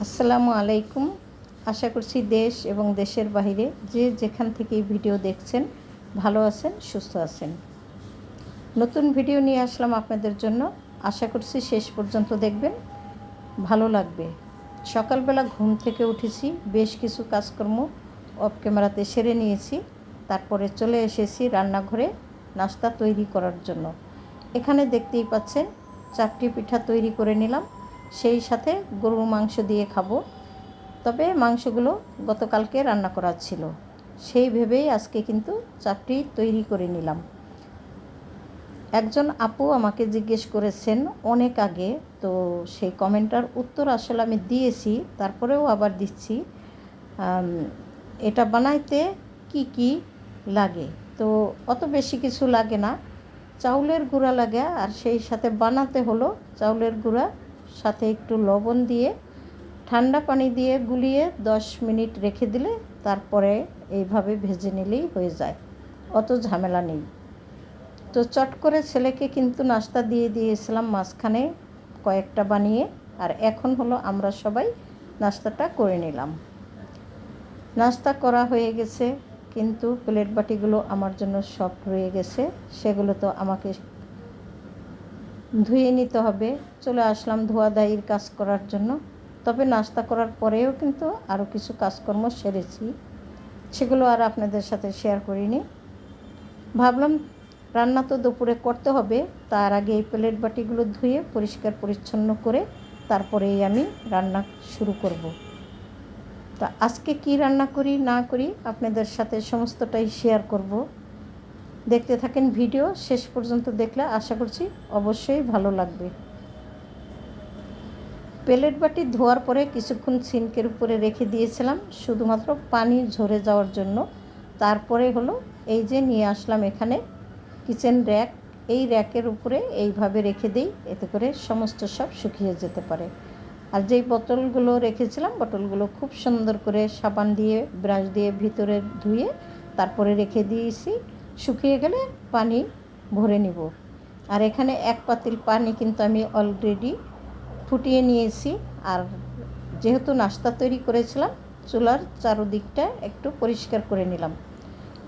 আসসালামু আলাইকুম। আশা করছি দেশ এবং দেশের বাইরে যে যেখান থেকে এই ভিডিও দেখছেন ভালো আছেন, সুস্থ আছেন। নতুন ভিডিও নিয়ে আসলাম আপনাদের জন্য। আশা করছি শেষ পর্যন্ত দেখবেন, ভালো লাগবে। সকালবেলা ঘুম থেকে উঠেছি, বেশ কিছু কাজকর্ম অফ ক্যামেরাতে সেরে নিয়েছি। তারপরে চলে এসেছি রান্নাঘরে নাস্তা তৈরি করার জন্য। এখানে দেখতেই পাচ্ছেন চাপটি পিঠা তৈরি করে নিলাম, সেই সাথে গরুর মাংস দিয়ে খাবো। তবে মাংসগুলো গতকালকে রান্না করা ছিল, সেই ভেবেই আজকে কিন্তু চাপটি তৈরি করে নিলাম। একজন আপু আমাকে জিজ্ঞেস করেছেন অনেক আগে, তো সেই কমেন্টার উত্তর আসলে আমি দিয়েছি, তারপরেও আবার দিচ্ছি। এটা বানাইতে কি কি লাগে? তো অত বেশি কিছু লাগে না, চাউলের গুঁড়া লাগে, আর সেই সাথে বানাতে হলো চাউলের গুঁড়া সাথে একটু লবণ দিয়ে ঠান্ডা পানি দিয়ে গুলিয়ে 10 মিনিট রেখে দিলে তারপরে এইভাবে ভেজে নিলেই হয়ে যায়, অত ঝামেলা নেই। তো চট করে ছেলেকে কিন্তু নাস্তা দিয়ে দিয়েছিলাম মাঝখানে কয়েকটা বানিয়ে, আর এখন হলো আমরা সবাই নাস্তাটা করে নিলাম। নাস্তা করা হয়ে গেছে, কিন্তু প্লেট বাটিগুলো আমার জন্য সফট রয়ে গেছে, সেগুলো তো আমাকে ধুয়ে নিতে হবে। চলে আসলাম ধোয়াধাইয়ের কাজ করার জন্য। তবে নাস্তা করার পরেও কিন্তু আরও কিছু কাজকর্ম সেরেছি, সেগুলো আর আপনাদের সাথে শেয়ার করিনি। ভাবলাম রান্না তো দুপুরে করতে হবে, তার আগে এই প্লেট বাটিগুলো ধুয়ে পরিষ্কার পরিচ্ছন্ন করে তারপরেই আমি রান্না শুরু করব। তা আজকে কি রান্না করি না করি আপনাদের সাথে সমস্তটাই শেয়ার করব। দেখতে থাকেন ভিডিও, শেষ পর্যন্ত দেখলে আশা করছি অবশ্যই ভালো লাগবে। প্লেট বাটি ধোয়ার পরে কিছুক্ষণ সিঙ্কের উপরে রেখে দিয়েছিলাম শুধুমাত্র পানি ঝরে যাওয়ার জন্য। তারপরে হলো এই যে নিয়ে আসলাম এখানে কিচেন র্যাক, এই র্যাকের উপরে এইভাবে রেখে দিই, এতে করে সমস্ত সব শুকিয়ে যেতে পারে। আর যেই বোতলগুলো রেখেছিলাম, বোতলগুলো খুব সুন্দর করে সাবান দিয়ে ব্রাশ দিয়ে ভিতরে ধুয়ে তারপরে রেখে দিয়েছি, শুকিয়ে গেলে পানি ভরে নিব। আর এখানে 1 পাতিল পানি কিন্তু আমি অলরেডি ফুটিয়ে নিয়েছি। আর যেহেতু নাস্তা তৈরি করেছিলাম, চুলার চারদিকটা একটু পরিষ্কার করে নিলাম।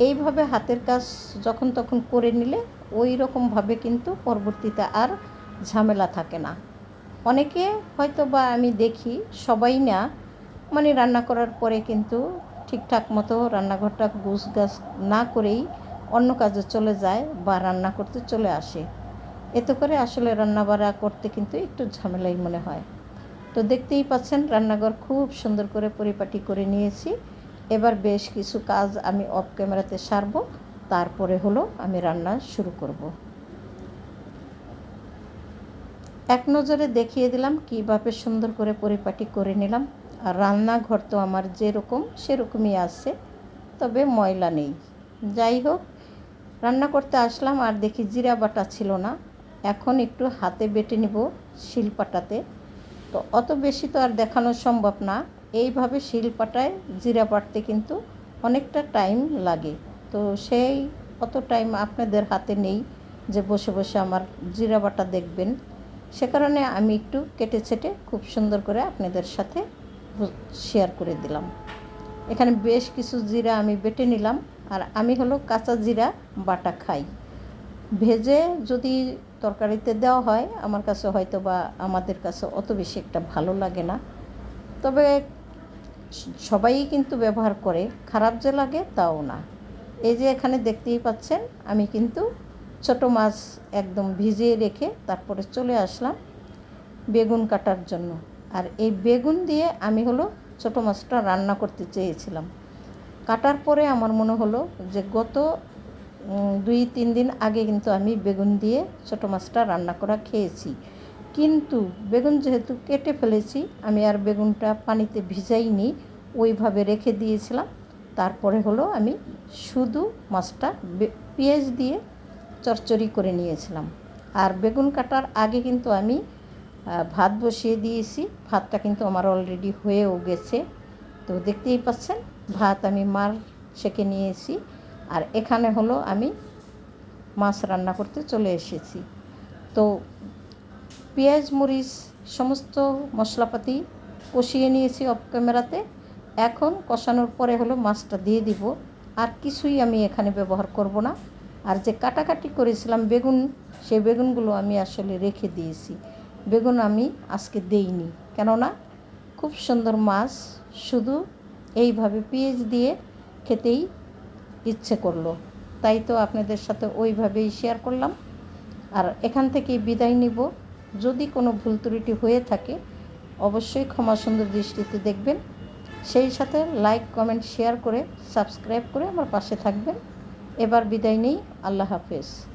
এইভাবে হাতের কাজ যখন তখন করে নিলে ওই রকমভাবে কিন্তু পরবর্তীতে আর ঝামেলা থাকে না। অনেকে হয়তো বা আমি দেখি, সবাই না, মানে রান্না করার পরে কিন্তু ঠিকঠাক মতো রান্নাঘরটা গুছগাছ না করেই অন্য কাজে চলে যায় বা রান্না করতে চলে আসে। এতে করে আসলে রান্নাবাড়া করতে কিন্তু একটু ঝামেলাই মনে হয়। তো দেখতেই পাচ্ছেন রান্নাঘর খুব সুন্দর করে পরিপাটি করে নিয়েছি। এবার বেশ কিছু কাজ আমি অফ ক্যামেরাতে সারবো, তারপরে হলো আমি রান্না শুরু করব। এক নজরে দেখিয়ে দিলাম কীভাবে সুন্দর করে পরিপাটি করে নিলাম। আর রান্নাঘর তো আমার যেরকম সেরকমই আছে, তবে ময়লা নেই। যাই হোক, রান্না করতে আসলাম আর দেখি জিরা বাটা ছিল না। এখন একটু হাতে বেটে নিব শিলপাটাতে। তো অত বেশি তো আর দেখানো সম্ভব না, এইভাবে শিলপাটায় জিরা বাটতে কিন্তু অনেকটা টাইম লাগে। তো সেই অত টাইম আপনাদের হাতে নেই যে বসে বসে আমার জিরা বাটা দেখবেন, সে কারণে আমি একটু কেটে ছেটে খুব সুন্দর করে আপনাদের সাথে শেয়ার করে দিলাম। এখানে বেশ কিছু জিরা আমি বেটে নিলাম। আর আমি হলো কাঁচা জিরা বাটা খাই, ভেজে যদি তরকারিতে দেওয়া হয় আমার কাছে হয়তো বা আমাদের কাছে অত বেশি একটা ভালো লাগে না। তবে সবাই কিন্তু ব্যবহার করে, খারাপ যে লাগে তাও না। এই যে এখানে দেখতেই পাচ্ছেন আমি কিন্তু ছোট মাছ একদম ভিজিয়ে রেখে তারপরে চলে আসলাম বেগুন কাটার জন্য। আর এই বেগুন দিয়ে আমি হলো ছোট মাছটা রান্না করতে চেয়েছিলাম। কাটার পরে আমার মনে হলো যে গত 2-3 দিন আগে কিন্তু আমি বেগুন দিয়ে ছোটো মাছটা রান্না করা খেয়েছি, কিন্তু বেগুন যেহেতু কেটে ফেলেছি আমি আর বেগুনটা পানিতে ভিজাইনি, ওইভাবে রেখে দিয়েছিলাম। তারপরে হলো আমি শুধু মাছটা পেঁয়াজ দিয়ে চচ্চড়ি করে নিয়েছিলাম। আর বেগুন কাটার আগে কিন্তু আমি ভাত বসিয়ে দিয়েছি, ভাতটা কিন্তু আমার অলরেডি হয়েও গেছে। তো দেখতেই পাচ্ছেন ভাত আমি মার সেঁকে নিয়েছি। আর এখানে হলো আমি মাছ রান্না করতে চলে এসেছি। তো পেঁয়াজ মরিচ সমস্ত মশলাপাতি কষিয়ে নিয়েছি অফ ক্যামেরাতে। এখন কষানোর পরে হলো মাছটা দিয়ে দিব। আর কিছুই আমি এখানে ব্যবহার করব না। আর যে কাটাকাটি করেছিলাম বেগুন, সেই বেগুনগুলো আমি আসলে রেখে দিয়েছি। বেগুন আমি আজকে দেইনি, কেননা খুব সুন্দর মাছ, শুধু এইভাবে পেঁয়াজ দিয়ে খেতেই ইচ্ছে করলো, তাই তো আপনাদের সাথে ওইভাবেই শেয়ার করলাম। আর এখান থেকেই বিদায় নিব। যদি কোনো ভুল ত্রুটি হয়ে থাকে অবশ্যই ক্ষমা সুন্দর দৃষ্টিতে দেখবেন। সেই সাথে লাইক, কমেন্ট, শেয়ার করে সাবস্ক্রাইব করে আমার পাশে থাকবেন। এবার বিদায় নেই। আল্লাহ হাফেজ।